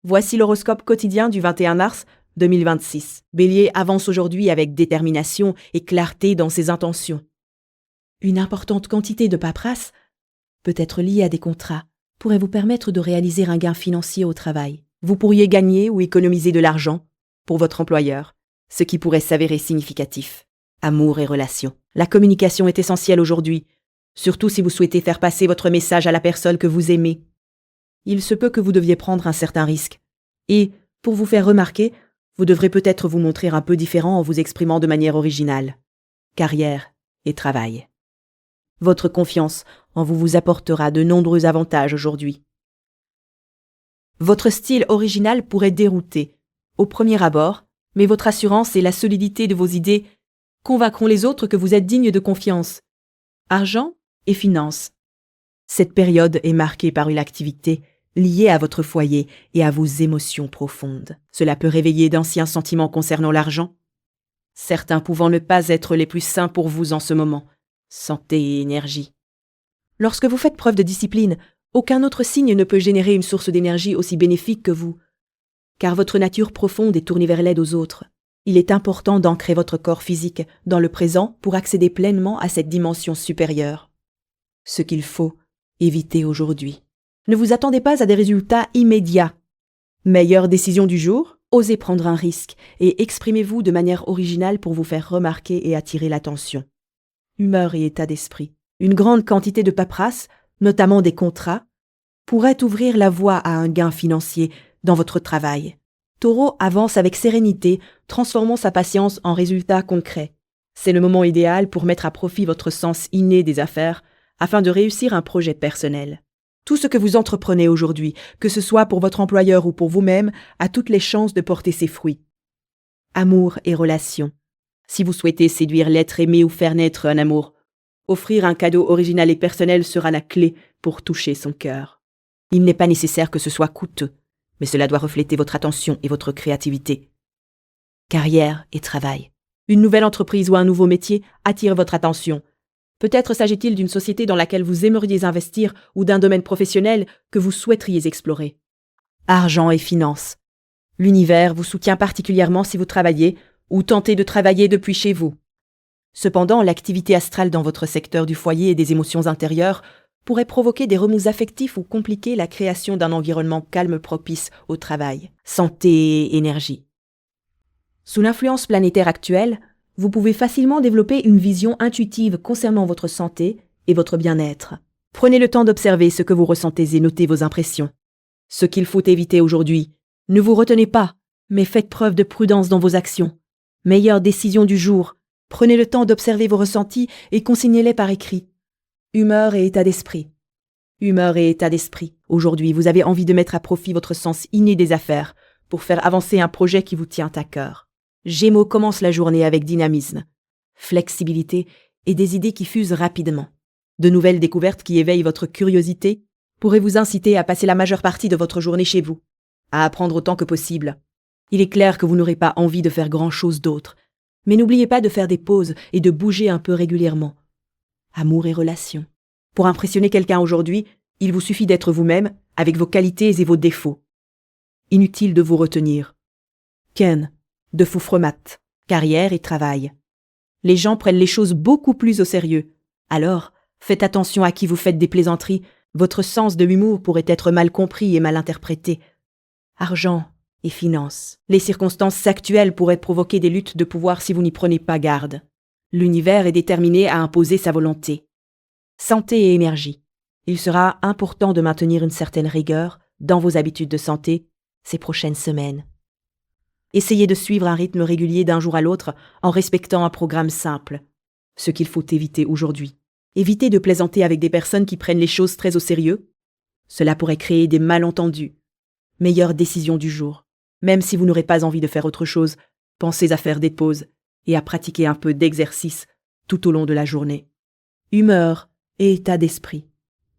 Voici l'horoscope quotidien du 21 mars 2026. Bélier avance aujourd'hui avec détermination et clarté dans ses intentions. Une importante quantité de paperasse, peut-être liée à des contrats, pourrait vous permettre de réaliser un gain financier au travail. Vous pourriez gagner ou économiser de l'argent pour votre employeur, ce qui pourrait s'avérer significatif. Amour et relations. La communication est essentielle aujourd'hui, surtout si vous souhaitez faire passer votre message à la personne que vous aimez. Il se peut que vous deviez prendre un certain risque. Et, pour vous faire remarquer, vous devrez peut-être vous montrer un peu différent en vous exprimant de manière originale. Carrière et travail. Votre confiance en vous apportera de nombreux avantages aujourd'hui. Votre style original pourrait dérouter, au premier abord, mais votre assurance et la solidité de vos idées convaincront les autres que vous êtes digne de confiance. Argent et finances. Cette période est marquée par une activité liée à votre foyer et à vos émotions profondes. Cela peut réveiller d'anciens sentiments concernant l'argent, certains pouvant ne pas être les plus sains pour vous en ce moment. Santé et énergie. Lorsque vous faites preuve de discipline, aucun autre signe ne peut générer une source d'énergie aussi bénéfique que vous, car votre nature profonde est tournée vers l'aide aux autres. Il est important d'ancrer votre corps physique dans le présent pour accéder pleinement à cette dimension supérieure. Ce qu'il faut éviter aujourd'hui. Ne vous attendez pas à des résultats immédiats. Meilleure décision du jour, osez prendre un risque et exprimez-vous de manière originale pour vous faire remarquer et attirer l'attention. Humeur et état d'esprit. Une grande quantité de paperasse, notamment des contrats, pourrait ouvrir la voie à un gain financier dans votre travail. Taureau avance avec sérénité, transformant sa patience en résultats concrets. C'est le moment idéal pour mettre à profit votre sens inné des affaires afin de réussir un projet personnel. Tout ce que vous entreprenez aujourd'hui, que ce soit pour votre employeur ou pour vous-même, a toutes les chances de porter ses fruits. Amour et relations. Si vous souhaitez séduire l'être aimé ou faire naître un amour, offrir un cadeau original et personnel sera la clé pour toucher son cœur. Il n'est pas nécessaire que ce soit coûteux, mais cela doit refléter votre attention et votre créativité. Carrière et travail. Une nouvelle entreprise ou un nouveau métier attire votre attention. Peut-être s'agit-il d'une société dans laquelle vous aimeriez investir ou d'un domaine professionnel que vous souhaiteriez explorer. Argent et finances. L'univers vous soutient particulièrement si vous travaillez ou tentez de travailler depuis chez vous. Cependant, l'activité astrale dans votre secteur du foyer et des émotions intérieures pourrait provoquer des remous affectifs ou compliquer la création d'un environnement calme propice au travail. Santé et énergie. Sous l'influence planétaire actuelle, vous pouvez facilement développer une vision intuitive concernant votre santé et votre bien-être. Prenez le temps d'observer ce que vous ressentez et notez vos impressions. Ce qu'il faut éviter aujourd'hui, ne vous retenez pas, mais faites preuve de prudence dans vos actions. Meilleure décision du jour, prenez le temps d'observer vos ressentis et consignez-les par écrit. Humeur et état d'esprit. Humeur et état d'esprit. Aujourd'hui, vous avez envie de mettre à profit votre sens inné des affaires pour faire avancer un projet qui vous tient à cœur. Gémeaux commence la journée avec dynamisme, flexibilité et des idées qui fusent rapidement. De nouvelles découvertes qui éveillent votre curiosité pourraient vous inciter à passer la majeure partie de votre journée chez vous, à apprendre autant que possible. Il est clair que vous n'aurez pas envie de faire grand-chose d'autre, mais n'oubliez pas de faire des pauses et de bouger un peu régulièrement. Amour et relations. Pour impressionner quelqu'un aujourd'hui, il vous suffit d'être vous-même avec vos qualités et vos défauts. Inutile de vous retenir. Ken, de Foufremat, carrière et travail. Les gens prennent les choses beaucoup plus au sérieux. Alors, faites attention à qui vous faites des plaisanteries, votre sens de l'humour pourrait être mal compris et mal interprété. Argent et finances. Les circonstances actuelles pourraient provoquer des luttes de pouvoir si vous n'y prenez pas garde. L'univers est déterminé à imposer sa volonté. Santé et énergie. Il sera important de maintenir une certaine rigueur dans vos habitudes de santé ces prochaines semaines. Essayez de suivre un rythme régulier d'un jour à l'autre en respectant un programme simple. Ce qu'il faut éviter aujourd'hui. Évitez de plaisanter avec des personnes qui prennent les choses très au sérieux. Cela pourrait créer des malentendus. Meilleure décision du jour. Même si vous n'aurez pas envie de faire autre chose, pensez à faire des pauses et à pratiquer un peu d'exercice tout au long de la journée. Humeur et état d'esprit.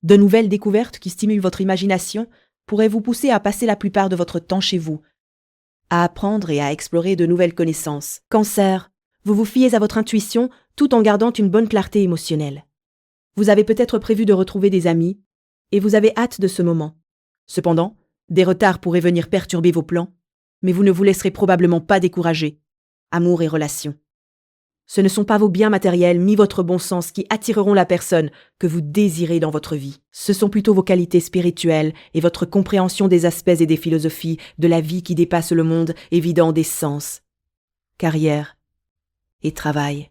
De nouvelles découvertes qui stimulent votre imagination pourraient vous pousser à passer la plupart de votre temps chez vous, à apprendre et à explorer de nouvelles connaissances. Cancer, vous vous fiez à votre intuition tout en gardant une bonne clarté émotionnelle. Vous avez peut-être prévu de retrouver des amis et vous avez hâte de ce moment. Cependant, Des retards pourraient venir perturber vos plans, mais vous ne vous laisserez probablement pas décourager. Amour et relations. Ce ne sont pas vos biens matériels ni votre bon sens qui attireront la personne que vous désirez dans votre vie. Ce sont plutôt vos qualités spirituelles et votre compréhension des aspects et des philosophies de la vie qui dépassent le monde évident des sens. Carrière et travail.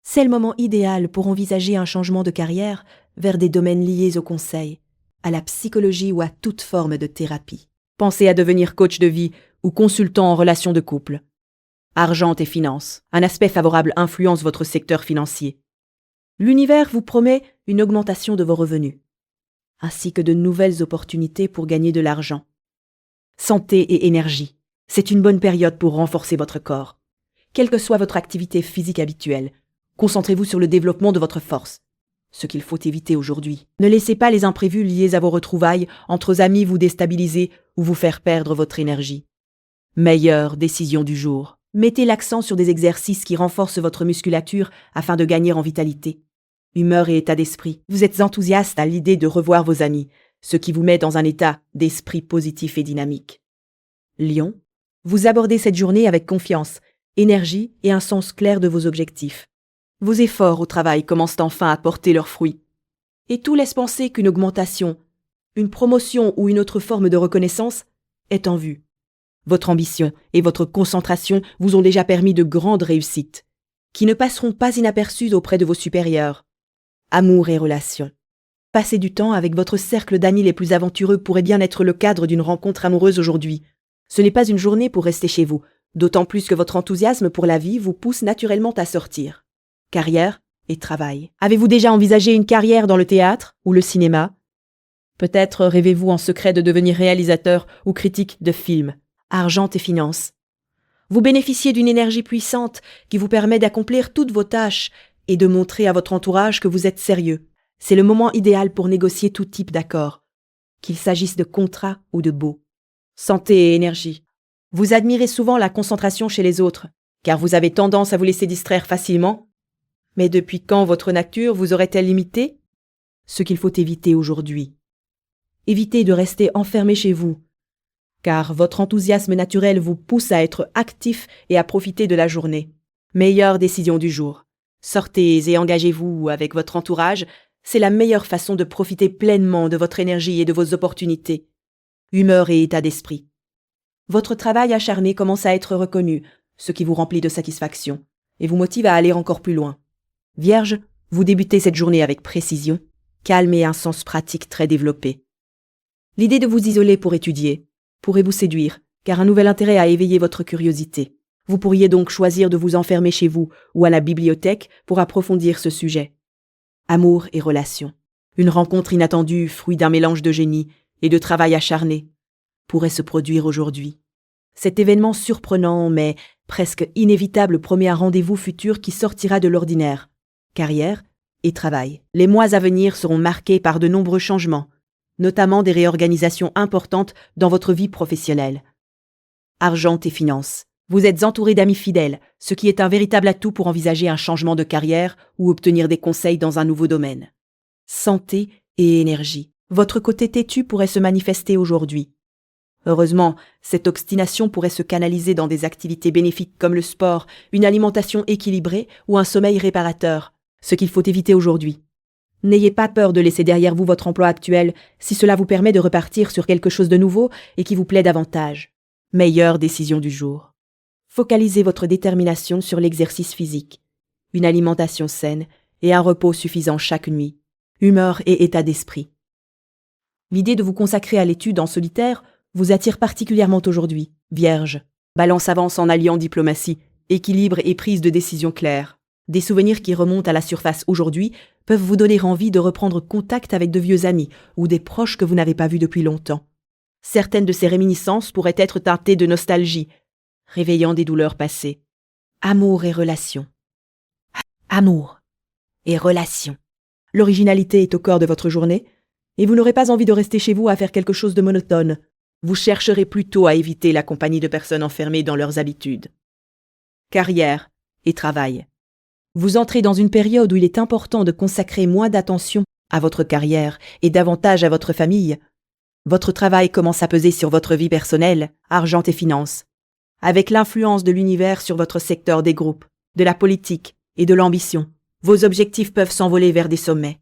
C'est le moment idéal pour envisager un changement de carrière vers des domaines liés au conseil, à la psychologie ou à toute forme de thérapie. Pensez à devenir coach de vie ou consultant en relations de couple. Argent et finances. Un aspect favorable influence votre secteur financier. L'univers vous promet une augmentation de vos revenus, ainsi que de nouvelles opportunités pour gagner de l'argent. Santé et énergie. C'est une bonne période pour renforcer votre corps. Quelle que soit votre activité physique habituelle, concentrez-vous sur le développement de votre force. Ce qu'il faut éviter aujourd'hui. Ne laissez pas les imprévus liés à vos retrouvailles entre amis vous déstabiliser ou vous faire perdre votre énergie. Meilleure décision du jour. Mettez l'accent sur des exercices qui renforcent votre musculature afin de gagner en vitalité. Humeur et état d'esprit. Vous êtes enthousiaste à l'idée de revoir vos amis, ce qui vous met dans un état d'esprit positif et dynamique. Lion, vous abordez cette journée avec confiance, énergie et un sens clair de vos objectifs. Vos efforts au travail commencent enfin à porter leurs fruits. Et tout laisse penser qu'une augmentation, une promotion ou une autre forme de reconnaissance est en vue. Votre ambition et votre concentration vous ont déjà permis de grandes réussites, qui ne passeront pas inaperçues auprès de vos supérieurs. Amour et relations. Passer du temps avec votre cercle d'amis les plus aventureux pourrait bien être le cadre d'une rencontre amoureuse aujourd'hui. Ce n'est pas une journée pour rester chez vous, d'autant plus que votre enthousiasme pour la vie vous pousse naturellement à sortir. Carrière et travail. Avez-vous déjà envisagé une carrière dans le théâtre ou le cinéma? Peut-être rêvez-vous en secret de devenir réalisateur ou critique de films. Argent et finances. Vous bénéficiez d'une énergie puissante qui vous permet d'accomplir toutes vos tâches et de montrer à votre entourage que vous êtes sérieux. C'est le moment idéal pour négocier tout type d'accord, qu'il s'agisse de contrats ou de baux. Santé et énergie. Vous admirez souvent la concentration chez les autres, car vous avez tendance à vous laisser distraire facilement. Mais depuis quand votre nature vous aurait-elle limité? Ce qu'il faut éviter aujourd'hui. Évitez de rester enfermé chez vous, car votre enthousiasme naturel vous pousse à être actif et à profiter de la journée. Meilleure décision du jour. Sortez et engagez-vous avec votre entourage, c'est la meilleure façon de profiter pleinement de votre énergie et de vos opportunités. Humeur et état d'esprit. Votre travail acharné commence à être reconnu, ce qui vous remplit de satisfaction, et vous motive à aller encore plus loin. Vierge, vous débutez cette journée avec précision, calme et un sens pratique très développé. L'idée de vous isoler pour étudier pourrait vous séduire, car un nouvel intérêt a éveillé votre curiosité. Vous pourriez donc choisir de vous enfermer chez vous ou à la bibliothèque pour approfondir ce sujet. Amour et relations. Une rencontre inattendue, fruit d'un mélange de génie et de travail acharné, pourrait se produire aujourd'hui. Cet événement surprenant mais presque inévitable promet un rendez-vous futur qui sortira de l'ordinaire. Carrière et travail. Les mois à venir seront marqués par de nombreux changements, notamment des réorganisations importantes dans votre vie professionnelle. Argent et finances. Vous êtes entouré d'amis fidèles, ce qui est un véritable atout pour envisager un changement de carrière ou obtenir des conseils dans un nouveau domaine. Santé et énergie. Votre côté têtu pourrait se manifester aujourd'hui. Heureusement, cette obstination pourrait se canaliser dans des activités bénéfiques comme le sport, une alimentation équilibrée ou un sommeil réparateur, ce qu'il faut éviter aujourd'hui. N'ayez pas peur de laisser derrière vous votre emploi actuel si cela vous permet de repartir sur quelque chose de nouveau et qui vous plaît davantage. Meilleure décision du jour. Focalisez votre détermination sur l'exercice physique, une alimentation saine et un repos suffisant chaque nuit. Humeur et état d'esprit. L'idée de vous consacrer à l'étude en solitaire vous attire particulièrement aujourd'hui. Vierge. Balance avance en alliant diplomatie, équilibre et prise de décision claire. Des souvenirs qui remontent à la surface aujourd'hui peuvent vous donner envie de reprendre contact avec de vieux amis ou des proches que vous n'avez pas vus depuis longtemps. Certaines de ces réminiscences pourraient être teintées de nostalgie, réveillant des douleurs passées. Amour et relations. Amour et relations. L'originalité est au cœur de votre journée, et vous n'aurez pas envie de rester chez vous à faire quelque chose de monotone. Vous chercherez plutôt à éviter la compagnie de personnes enfermées dans leurs habitudes. Carrière et travail. Vous entrez dans une période où il est important de consacrer moins d'attention à votre carrière et davantage à votre famille. Votre travail commence à peser sur votre vie personnelle, argent et finances, avec l'influence de l'univers sur votre secteur des groupes, de la politique et de l'ambition. Vos objectifs peuvent s'envoler vers des sommets.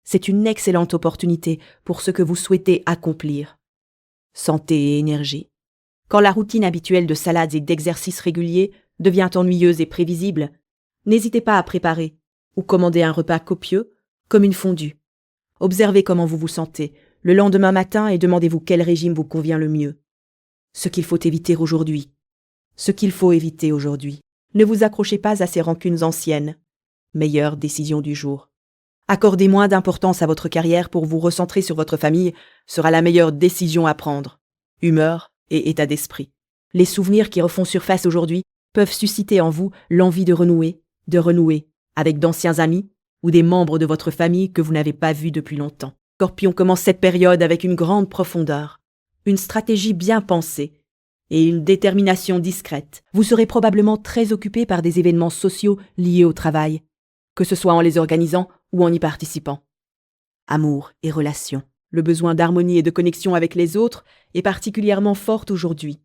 C'est une excellente opportunité pour ce que vous souhaitez accomplir. Santé et énergie. Quand la routine habituelle de salades et d'exercices réguliers devient ennuyeuse et prévisible, n'hésitez pas à préparer ou commander un repas copieux comme une fondue. Observez comment vous vous sentez le lendemain matin et demandez-vous quel régime vous convient le mieux. Ce qu'il faut éviter aujourd'hui. Ne vous accrochez pas à ces rancunes anciennes. Meilleure décision du jour. Accorder moins d'importance à votre carrière pour vous recentrer sur votre famille sera la meilleure décision à prendre. Humeur et état d'esprit. Les souvenirs qui refont surface aujourd'hui peuvent susciter en vous l'envie de renouer avec d'anciens amis ou des membres de votre famille que vous n'avez pas vus depuis longtemps. Scorpion commence cette période avec une grande profondeur, une stratégie bien pensée et une détermination discrète. Vous serez probablement très occupé par des événements sociaux liés au travail, que ce soit en les organisant ou en y participant. Amour et relations. Le besoin d'harmonie et de connexion avec les autres est particulièrement fort aujourd'hui.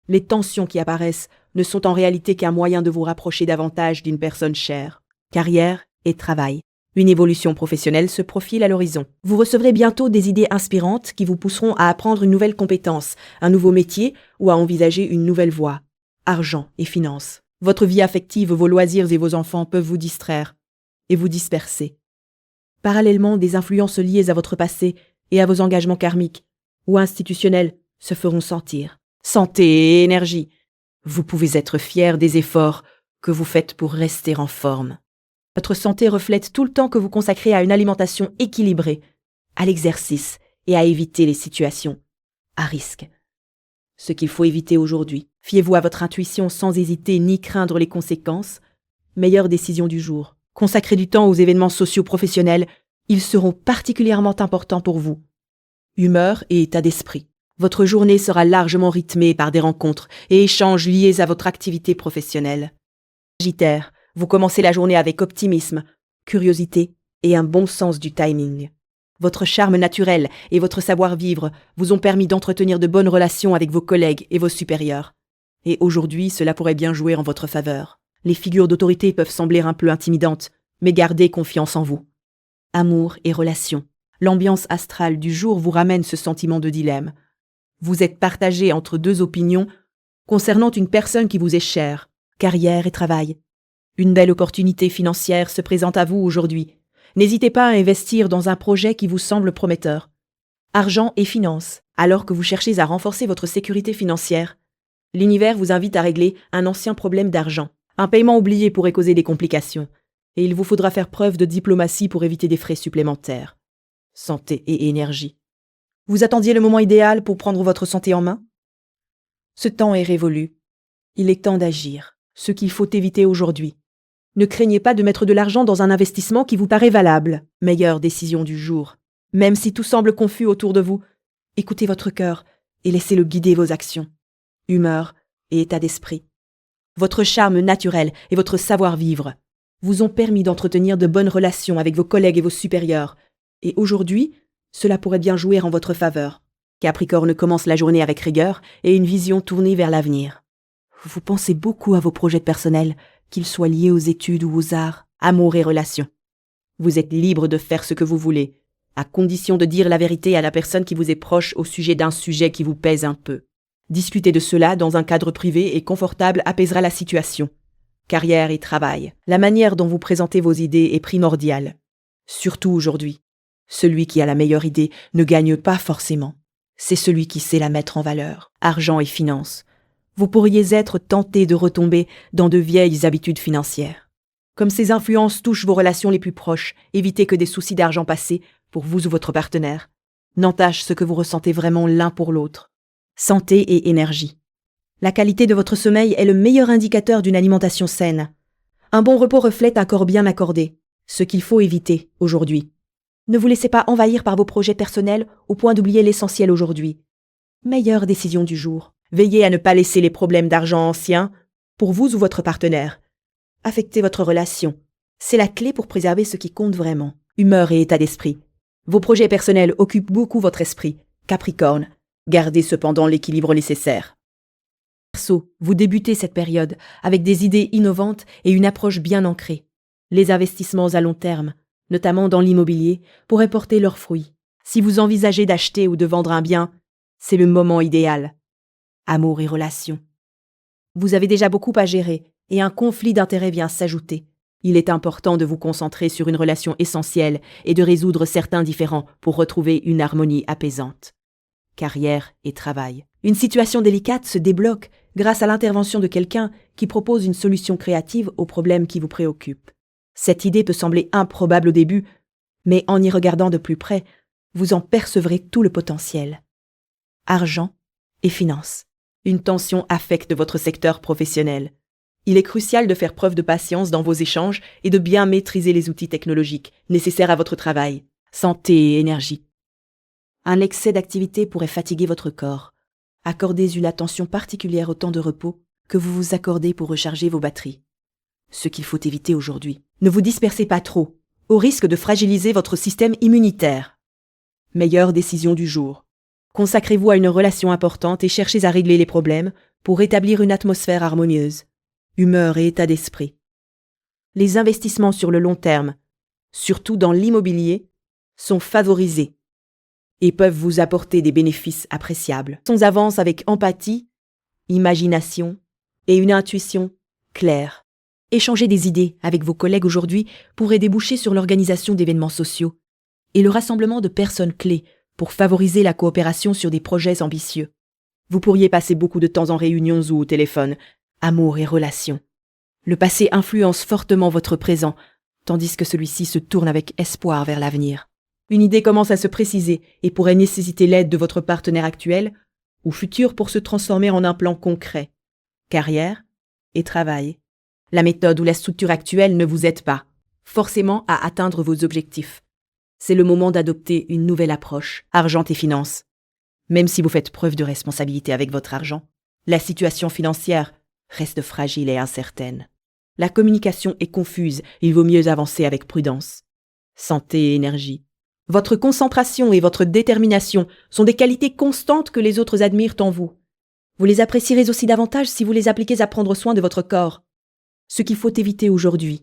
Les tensions qui apparaissent ne sont en réalité qu'un moyen de vous rapprocher davantage d'une personne chère. Carrière et travail. Une évolution professionnelle se profile à l'horizon. Vous recevrez bientôt des idées inspirantes qui vous pousseront à apprendre une nouvelle compétence, un nouveau métier ou à envisager une nouvelle voie. Argent et finances. Votre vie affective, vos loisirs et vos enfants peuvent vous distraire et vous disperser. Parallèlement, des influences liées à votre passé et à vos engagements karmiques ou institutionnels se feront sentir. Santé et énergie. Vous pouvez être fier des efforts que vous faites pour rester en forme. Votre santé reflète tout le temps que vous consacrez à une alimentation équilibrée, à l'exercice et à éviter les situations à risque. Ce qu'il faut éviter aujourd'hui. Fiez-vous à votre intuition sans hésiter ni craindre les conséquences. Meilleure décision du jour. Consacrez du temps aux événements sociaux professionnels. Ils seront particulièrement importants pour vous. Humeur et état d'esprit. Votre journée sera largement rythmée par des rencontres et échanges liés à votre activité professionnelle. Sagittaire, vous commencez la journée avec optimisme, curiosité et un bon sens du timing. Votre charme naturel et votre savoir-vivre vous ont permis d'entretenir de bonnes relations avec vos collègues et vos supérieurs. Et aujourd'hui, cela pourrait bien jouer en votre faveur. Les figures d'autorité peuvent sembler un peu intimidantes, mais gardez confiance en vous. Amour et relations. L'ambiance astrale du jour vous ramène ce sentiment de dilemme. Vous êtes partagé entre deux opinions concernant une personne qui vous est chère, carrière et travail. Une belle opportunité financière se présente à vous aujourd'hui. N'hésitez pas à investir dans un projet qui vous semble prometteur. Argent et finances. Alors que vous cherchez à renforcer votre sécurité financière, l'univers vous invite à régler un ancien problème d'argent. Un paiement oublié pourrait causer des complications, et il vous faudra faire preuve de diplomatie pour éviter des frais supplémentaires. Santé et énergie. Vous attendiez le moment idéal pour prendre votre santé en main ? Ce temps est révolu. Il est temps d'agir, ce qu'il faut éviter aujourd'hui. Ne craignez pas de mettre de l'argent dans un investissement qui vous paraît valable. Meilleure décision du jour. Même si tout semble confus autour de vous, écoutez votre cœur et laissez-le guider vos actions. Humeur et état d'esprit. Votre charme naturel et votre savoir-vivre vous ont permis d'entretenir de bonnes relations avec vos collègues et vos supérieurs. Et aujourd'hui, cela pourrait bien jouer en votre faveur. Capricorne commence la journée avec rigueur et une vision tournée vers l'avenir. Vous pensez beaucoup à vos projets personnels, qu'ils soient liés aux études ou aux arts, amour et relations. Vous êtes libre de faire ce que vous voulez, à condition de dire la vérité à la personne qui vous est proche au sujet d'un sujet qui vous pèse un peu. Discuter de cela dans un cadre privé et confortable apaisera la situation. Carrière et travail. La manière dont vous présentez vos idées est primordiale. Surtout aujourd'hui. Celui qui a la meilleure idée ne gagne pas forcément. C'est celui qui sait la mettre en valeur. Argent et finances. Vous pourriez être tenté de retomber dans de vieilles habitudes financières. Comme ces influences touchent vos relations les plus proches, évitez que des soucis d'argent passé, pour vous ou votre partenaire, n'entachent ce que vous ressentez vraiment l'un pour l'autre. Santé et énergie. La qualité de votre sommeil est le meilleur indicateur d'une alimentation saine. Un bon repos reflète un corps bien accordé, ce qu'il faut éviter aujourd'hui. Ne vous laissez pas envahir par vos projets personnels au point d'oublier l'essentiel aujourd'hui. Meilleure décision du jour. Veillez à ne pas laisser les problèmes d'argent anciens, pour vous ou votre partenaire, affecter votre relation. C'est la clé pour préserver ce qui compte vraiment. Humeur et état d'esprit. Vos projets personnels occupent beaucoup votre esprit. Capricorne, gardez cependant l'équilibre nécessaire. Verseau, vous débutez cette période avec des idées innovantes et une approche bien ancrée. Les investissements à long terme, notamment dans l'immobilier, pourraient porter leurs fruits. Si vous envisagez d'acheter ou de vendre un bien, c'est le moment idéal. Amour et relations. Vous avez déjà beaucoup à gérer et un conflit d'intérêts vient s'ajouter. Il est important de vous concentrer sur une relation essentielle et de résoudre certains différends pour retrouver une harmonie apaisante. Carrière et travail. Une situation délicate se débloque grâce à l'intervention de quelqu'un qui propose une solution créative aux problèmes qui vous préoccupent. Cette idée peut sembler improbable au début, mais en y regardant de plus près, vous en percevrez tout le potentiel. Argent et finances. Une tension affecte votre secteur professionnel. Il est crucial de faire preuve de patience dans vos échanges et de bien maîtriser les outils technologiques nécessaires à votre travail. Santé et énergie. Un excès d'activité pourrait fatiguer votre corps. Accordez une attention particulière au temps de repos que vous vous accordez pour recharger vos batteries. Ce qu'il faut éviter aujourd'hui. Ne vous dispersez pas trop, au risque de fragiliser votre système immunitaire. Meilleure décision du jour. Consacrez-vous à une relation importante et cherchez à régler les problèmes pour établir une atmosphère harmonieuse. Humeur et état d'esprit. Les investissements sur le long terme, surtout dans l'immobilier, sont favorisés et peuvent vous apporter des bénéfices appréciables. On avance avec empathie, imagination et une intuition claire. Échanger des idées avec vos collègues aujourd'hui pourrait déboucher sur l'organisation d'événements sociaux et le rassemblement de personnes clés pour favoriser la coopération sur des projets ambitieux. Vous pourriez passer beaucoup de temps en réunions ou au téléphone, amour et relations. Le passé influence fortement votre présent, tandis que celui-ci se tourne avec espoir vers l'avenir. Une idée commence à se préciser et pourrait nécessiter l'aide de votre partenaire actuel ou futur pour se transformer en un plan concret. Carrière et travail. La méthode ou la structure actuelle ne vous aide pas, forcément à atteindre vos objectifs. C'est le moment d'adopter une nouvelle approche, argent et finances. Même si vous faites preuve de responsabilité avec votre argent, la situation financière reste fragile et incertaine. La communication est confuse, il vaut mieux avancer avec prudence. Santé et énergie. Votre concentration et votre détermination sont des qualités constantes que les autres admirent en vous. Vous les apprécierez aussi davantage si vous les appliquez à prendre soin de votre corps. Ce qu'il faut éviter aujourd'hui.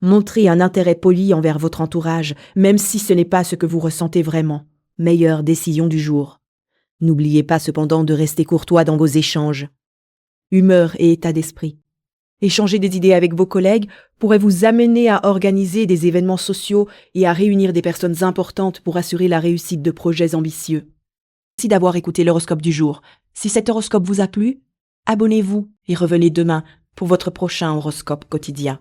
Montrez un intérêt poli envers votre entourage, même si ce n'est pas ce que vous ressentez vraiment. Meilleure décision du jour. N'oubliez pas cependant de rester courtois dans vos échanges. Humeur et état d'esprit. Échanger des idées avec vos collègues pourrait vous amener à organiser des événements sociaux et à réunir des personnes importantes pour assurer la réussite de projets ambitieux. Merci d'avoir écouté l'horoscope du jour. Si cet horoscope vous a plu, abonnez-vous et revenez demain pour votre prochain horoscope quotidien.